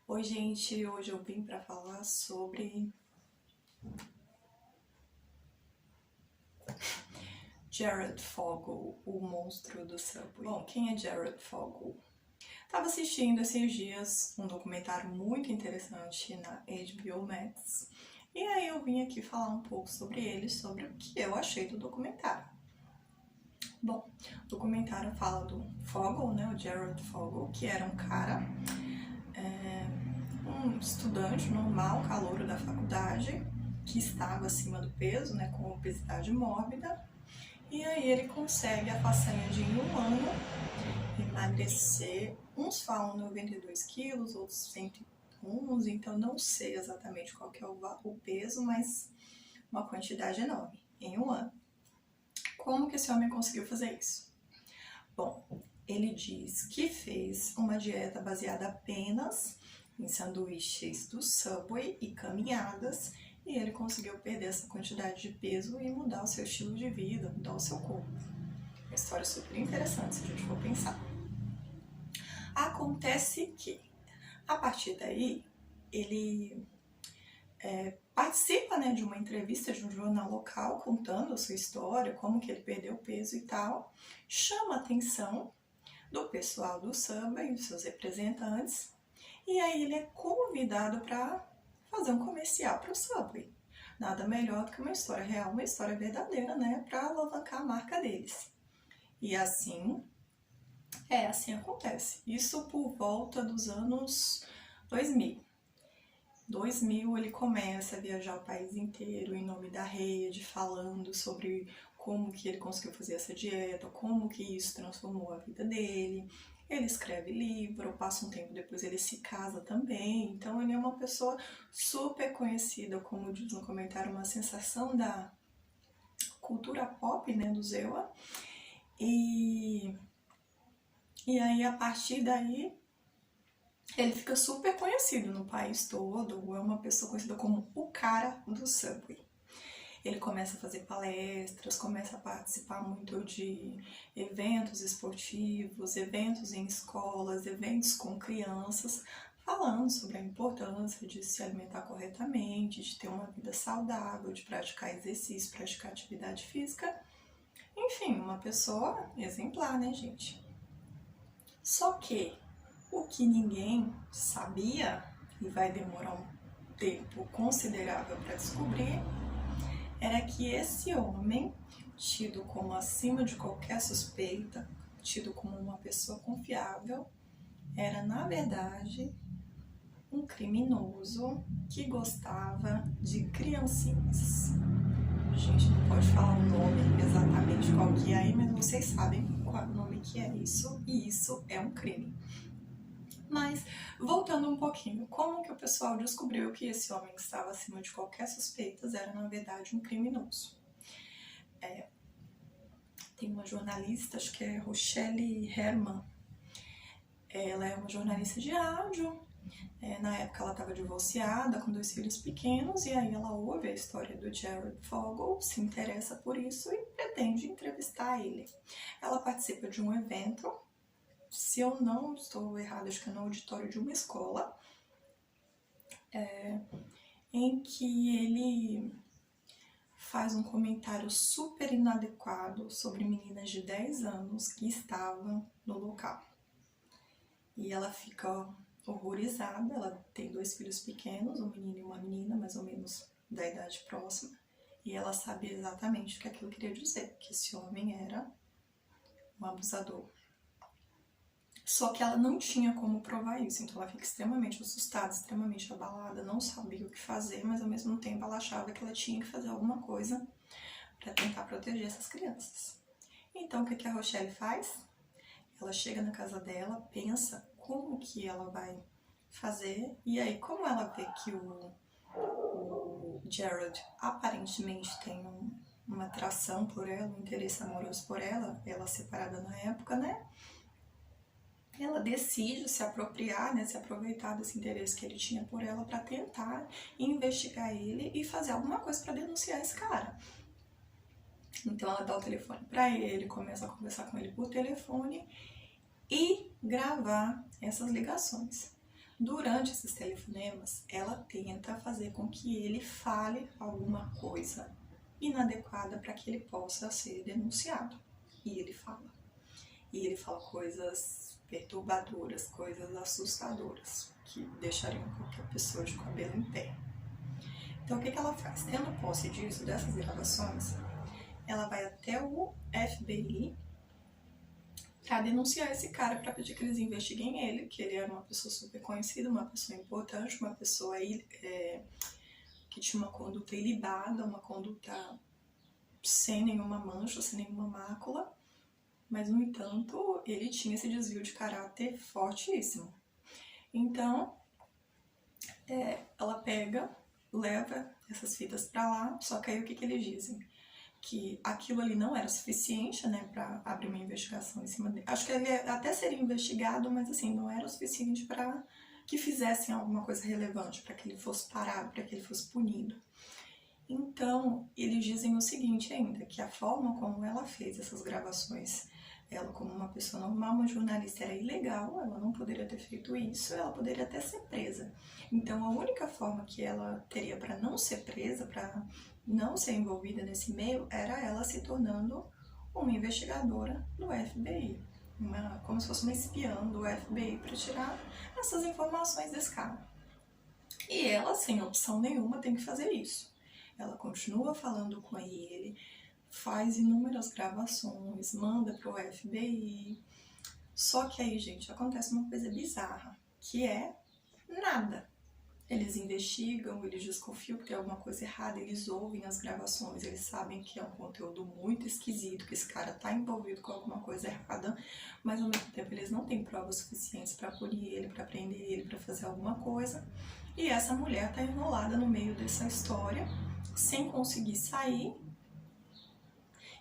Oi, gente, hoje eu vim para falar sobre Jared Fogle, o monstro do Subway. Bom, quem é Jared Fogle? Tava assistindo esses dias um documentário muito interessante na HBO Max, e aí eu vim aqui falar um pouco sobre ele, sobre o que eu achei do documentário. Bom, o documentário fala do Fogle, né, o Jared Fogle, que era um cara, um estudante normal, calouro da faculdade, que estava acima do peso, né, com obesidade mórbida, e aí ele consegue a façanha de em um ano emagrecer, uns falam 92 quilos, outros 111, então não sei exatamente qual que é o peso, mas uma quantidade enorme em um ano. Como que esse homem conseguiu fazer isso? Bom, ele diz que fez uma dieta baseada apenas em sanduíches do Subway e caminhadas, e ele conseguiu perder essa quantidade de peso e mudar o seu estilo de vida, mudar o seu corpo. Uma história super interessante se a gente for pensar. Acontece que, a partir daí, ele participa, né, de uma entrevista de um jornal local contando a sua história, como que ele perdeu peso e tal, chama a atenção do pessoal do Subway, dos seus representantes, e aí ele é convidado para fazer um comercial para o Subway. Nada melhor do que uma história real, uma história verdadeira, né, para alavancar a marca deles. E assim acontece. Isso por volta dos anos 2000. 2000 ele começa a viajar o país inteiro em nome da rede, falando sobre como que ele conseguiu fazer essa dieta, como que isso transformou a vida dele. Ele escreve livro, passa um tempo depois ele se casa também. Então ele é uma pessoa super conhecida, como diz no comentário, uma sensação da cultura pop, né, do Zewa. E aí a partir daí ele fica super conhecido no país todo, é uma pessoa conhecida como o cara do Subway. Ele começa a fazer palestras, começa a participar muito de eventos esportivos, eventos em escolas, eventos com crianças, falando sobre a importância de se alimentar corretamente, de ter uma vida saudável, de praticar exercício, praticar atividade física. Enfim, uma pessoa exemplar, né, gente? Só que o que ninguém sabia, e vai demorar um tempo considerável para descobrir, era que esse homem, tido como acima de qualquer suspeita, tido como uma pessoa confiável, era na verdade um criminoso que gostava de criancinhas. A gente não pode falar o nome exatamente qual que é aí, mas vocês sabem qual é o nome que é isso, e isso é um crime. Mas, voltando um pouquinho, como que o pessoal descobriu que esse homem que estava acima de qualquer suspeita era, na verdade, um criminoso? Tem uma jornalista, acho que é Rochelle Herman, ela é uma jornalista de rádio, na época ela estava divorciada, com 2 filhos pequenos, e aí ela ouve a história do Jared Fogle, se interessa por isso e pretende entrevistar ele. Ela participa de um evento, se eu não estou errada, acho que é no auditório de uma escola, em que ele faz um comentário super inadequado sobre meninas de 10 anos que estavam no local. E ela fica horrorizada, ela tem 2 filhos pequenos, um menino e uma menina, mais ou menos da idade próxima, e ela sabe exatamente o que aquilo queria dizer, que esse homem era um abusador. Só que ela não tinha como provar isso, então ela fica extremamente assustada, extremamente abalada, não sabia o que fazer, mas ao mesmo tempo ela achava que ela tinha que fazer alguma coisa para tentar proteger essas crianças. Então o que a Rochelle faz? Ela chega na casa dela, pensa como que ela vai fazer, e aí como ela vê que o Jared aparentemente tem uma atração por ela, um interesse amoroso por ela, ela separada na época, né? Ela decide se apropriar, né, se aproveitar desse interesse que ele tinha por ela para tentar investigar ele e fazer alguma coisa para denunciar esse cara. Então ela dá o telefone para ele, começa a conversar com ele por telefone e gravar essas ligações. Durante esses telefonemas, ela tenta fazer com que ele fale alguma coisa inadequada para que ele possa ser denunciado. E ele fala. E ele fala coisas perturbadoras, coisas assustadoras, que deixariam qualquer pessoa de cabelo em pé. Então, o que ela faz? Tendo posse disso, dessas gravações, ela vai até o FBI para denunciar esse cara, para pedir que eles investiguem ele, que ele era uma pessoa super conhecida, uma pessoa importante, uma pessoa que tinha uma conduta ilibada, uma conduta sem nenhuma mancha, sem nenhuma mácula, mas, no entanto, ele tinha esse desvio de caráter fortíssimo. Então, ela leva essas fitas para lá, só que aí o que eles dizem? Que aquilo ali não era suficiente, né, para abrir uma investigação em cima dele. Acho que ele até seria investigado, mas assim, não era o suficiente para que fizessem alguma coisa relevante, para que ele fosse parado, para que ele fosse punido. Então, eles dizem o seguinte ainda, que a forma como ela fez essas gravações, ela como uma pessoa normal, uma jornalista, era ilegal, ela não poderia ter feito isso, ela poderia até ser presa. Então, a única forma que ela teria para não ser presa, para não ser envolvida nesse meio, era ela se tornando uma investigadora do FBI, como se fosse uma espiã do FBI para tirar essas informações desse cara. E ela, sem opção nenhuma, tem que fazer isso. Ela continua falando com ele, faz inúmeras gravações, manda pro FBI. Só que aí, gente, acontece uma coisa bizarra, que é nada. Eles investigam, eles desconfiam que tem alguma coisa errada, eles ouvem as gravações, eles sabem que é um conteúdo muito esquisito, que esse cara tá envolvido com alguma coisa errada, mas ao mesmo tempo eles não têm provas suficientes para punir ele, para prender ele, para fazer alguma coisa. E essa mulher tá enrolada no meio dessa história, sem conseguir sair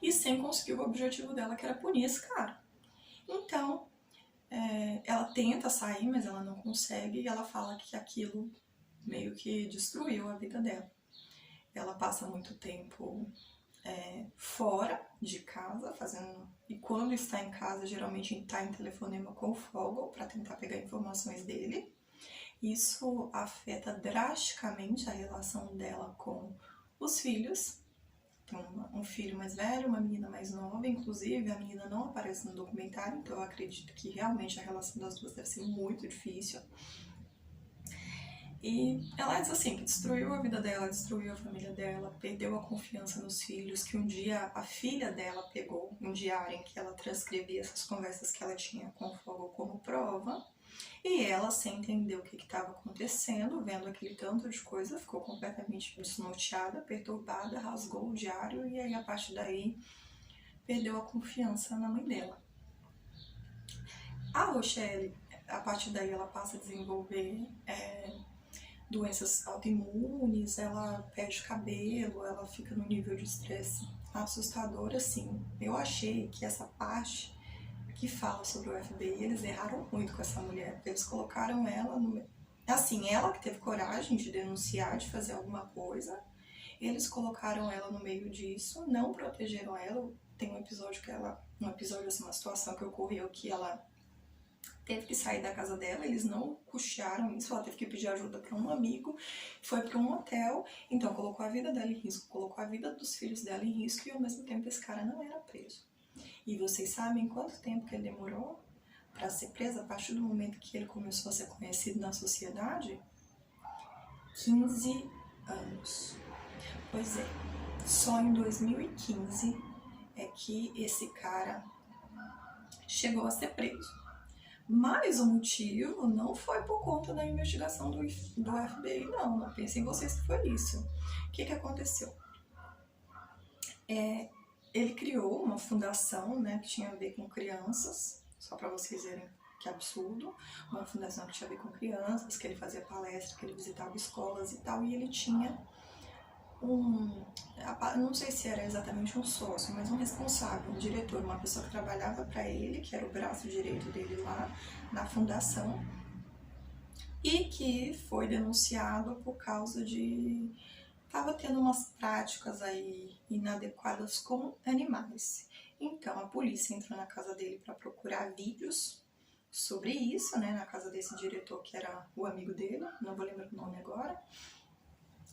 e sem conseguir o objetivo dela, que era punir esse cara. Então, ela tenta sair, mas ela não consegue, e ela fala que aquilo meio que destruiu a vida dela. Ela passa muito tempo fora de casa, e quando está em casa, geralmente está em telefonema com o Fogel para tentar pegar informações dele. Isso afeta drasticamente a relação dela com os filhos. Tem um filho mais velho, uma menina mais nova, inclusive a menina não aparece no documentário, então eu acredito que realmente a relação das duas deve ser muito difícil. E ela diz assim, que destruiu a vida dela, destruiu a família dela, perdeu a confiança nos filhos, que um dia a filha dela pegou um diário em que ela transcrevia essas conversas que ela tinha com o Fogel como prova, e ela, sem entender o que estava acontecendo, vendo aquele tanto de coisa, ficou completamente desnorteada, perturbada, rasgou o diário, e aí a partir daí perdeu a confiança na mãe dela. A Rochelle, a partir daí ela passa a desenvolver doenças autoimunes, ela perde cabelo, ela fica no nível de estresse assustador, assim. Eu achei que essa parte que fala sobre o FBI, eles erraram muito com essa mulher, porque eles colocaram ela no... Assim, ela que teve coragem de denunciar, de fazer alguma coisa, eles colocaram ela no meio disso, não protegeram ela. Tem um episódio assim, uma situação que ocorreu que ela teve que sair da casa dela, eles não custearam isso, ela teve que pedir ajuda para um amigo, foi para um hotel, então colocou a vida dela em risco, colocou a vida dos filhos dela em risco, e ao mesmo tempo esse cara não era preso. E vocês sabem quanto tempo que ele demorou para ser preso a partir do momento que ele começou a ser conhecido na sociedade? 15 anos. Pois é, só em 2015 é que esse cara chegou a ser preso. Mas o motivo não foi por conta da investigação do FBI, não pensem vocês que foi isso. O que aconteceu? Ele criou uma fundação, né, que tinha a ver com crianças, só para vocês verem que absurdo, uma fundação que tinha a ver com crianças, que ele fazia palestra, que ele visitava escolas e tal, e ele tinha não sei se era exatamente um sócio, mas um responsável, um diretor, uma pessoa que trabalhava para ele, que era o braço direito dele lá na fundação, e que foi denunciado por causa de... estava tendo umas práticas aí inadequadas com animais. Então a polícia entrou na casa dele para procurar vídeos sobre isso, né, na casa desse diretor que era o amigo dele, não vou lembrar o nome agora,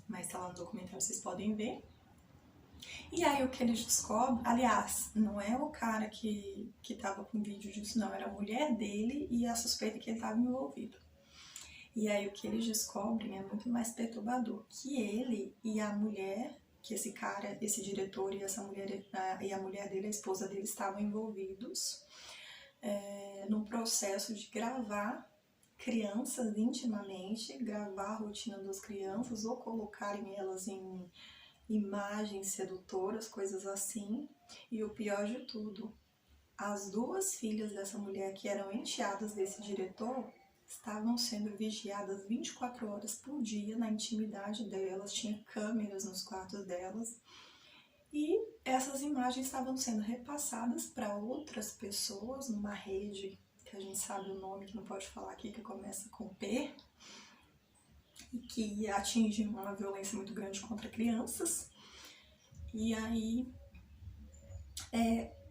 mas tá lá no documentário, vocês podem ver. E aí o que eles descobrem, aliás, não é o cara que tava com vídeo disso não, era a mulher dele e a suspeita que ele estava envolvido. E aí o que eles descobrem é muito mais perturbador, que ele e a mulher, que esse cara, esse diretor e essa mulher e a mulher dele, a esposa dele, estavam envolvidos num processo de gravar crianças intimamente, gravar a rotina das crianças ou colocarem elas em imagens sedutoras, coisas assim. E o pior de tudo, as duas filhas dessa mulher que eram enteadas desse diretor estavam sendo vigiadas 24 horas por dia na intimidade delas, tinha câmeras nos quartos delas. E essas imagens estavam sendo repassadas para outras pessoas numa rede que a gente sabe o nome, que não pode falar aqui, que começa com P, e que atinge uma violência muito grande contra crianças. E aí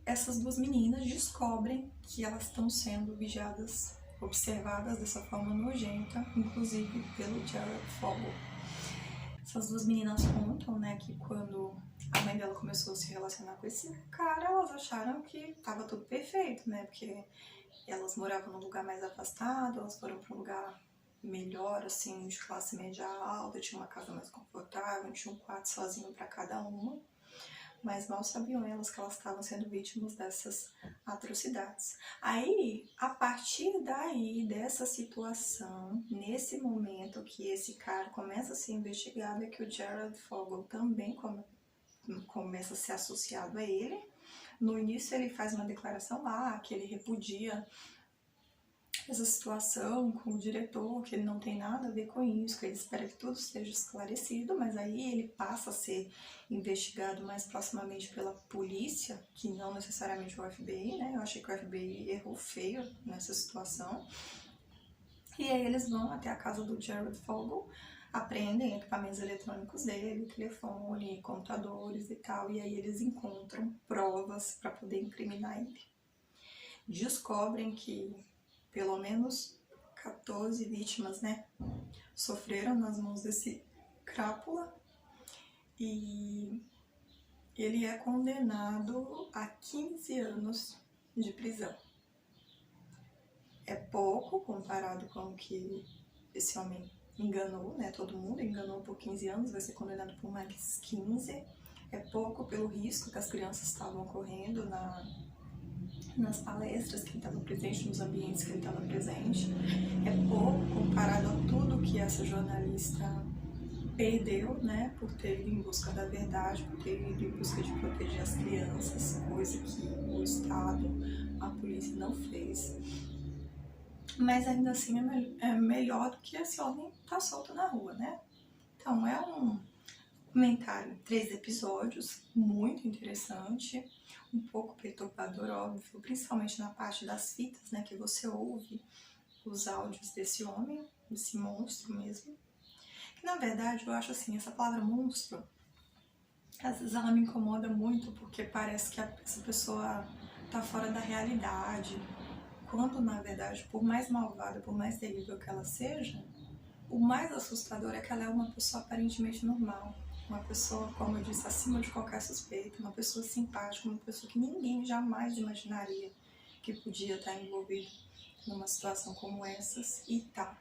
essas duas meninas descobrem que elas estão sendo vigiadas, observadas dessa forma nojenta, inclusive pelo Jared Fogle. Essas duas meninas contam, né, que quando a mãe dela começou a se relacionar com esse cara, elas acharam que estava tudo perfeito, né, porque elas moravam num lugar mais afastado, elas foram para um lugar melhor, assim, de classe média alta, tinha uma casa mais confortável, tinha um quarto sozinho para cada uma. Mas mal sabiam elas que elas estavam sendo vítimas dessas atrocidades. Aí, a partir daí, dessa situação, nesse momento que esse cara começa a ser investigado, é que o Jared Fogle também começa a ser associado a ele. No início ele faz uma declaração lá, que ele repudia essa situação com o diretor, que ele não tem nada a ver com isso, que ele espera que tudo esteja esclarecido, mas aí ele passa a ser investigado mais proximamente pela polícia, que não necessariamente o FBI, né? Eu achei que o FBI errou feio nessa situação. E aí eles vão até a casa do Jared Fogle, apreendem equipamentos eletrônicos dele, telefone, computadores e tal, e aí eles encontram provas para poder incriminar ele. Descobrem que pelo menos 14 vítimas, né, sofreram nas mãos desse crápula, e ele é condenado a 15 anos de prisão. É pouco comparado com o que esse homem enganou, né, todo mundo enganou por 15 anos, vai ser condenado por mais 15. É pouco pelo risco que as crianças estavam correndo nas palestras que ele estava presente, nos ambientes que ele estava presente. É pouco comparado a tudo que essa jornalista perdeu, né, por ter ido em busca da verdade, por ter ido em busca de proteger as crianças, coisa que o Estado, a polícia não fez. Mas ainda assim é melhor do que esse homem estar solto na rua, né? Então é um documentário, 3 episódios, muito interessante, um pouco perturbador, óbvio, principalmente na parte das fitas, né, que você ouve os áudios desse homem, desse monstro mesmo. Que na verdade eu acho assim, essa palavra monstro, às vezes ela me incomoda muito, porque parece que essa pessoa tá fora da realidade, quando na verdade, por mais malvada, por mais terrível que ela seja, o mais assustador é que ela é uma pessoa aparentemente normal, uma pessoa, como eu disse, acima de qualquer suspeita, uma pessoa simpática, uma pessoa que ninguém jamais imaginaria que podia estar envolvido numa situação como essas, e tá.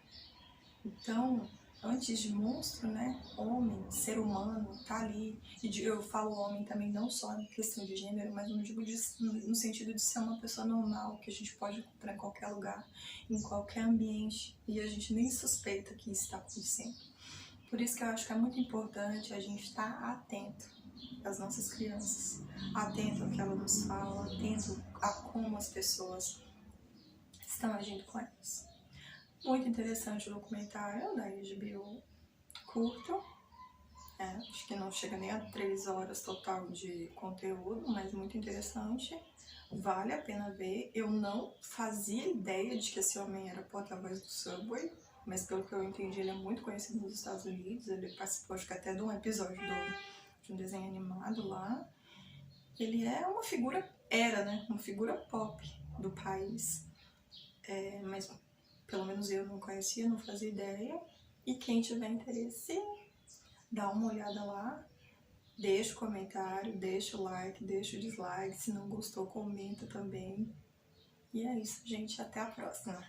Então, antes de monstro, né, homem, ser humano, tá ali, e eu falo homem também não só em questão de gênero, mas no sentido de ser uma pessoa normal, que a gente pode encontrar em qualquer lugar, em qualquer ambiente, e a gente nem suspeita que isso está acontecendo. Por isso que eu acho que é muito importante a gente estar atento às nossas crianças, atento ao que elas nos falam, atento a como as pessoas estão agindo com elas. Muito interessante o documentário da HBO, curto, acho que não chega nem a 3 horas total de conteúdo, mas muito interessante, vale a pena ver. Eu não fazia ideia de que esse homem era porta-voz do Subway, mas pelo que eu entendi ele é muito conhecido nos Estados Unidos, ele participou acho que até de um episódio de um desenho animado lá. Ele é uma figura, era, né, uma figura pop do país. mas pelo menos eu não conhecia, não fazia ideia. E quem tiver interesse, dá uma olhada lá, deixa o comentário, deixa o like, deixa o dislike, se não gostou, comenta também. E é isso, gente, até a próxima!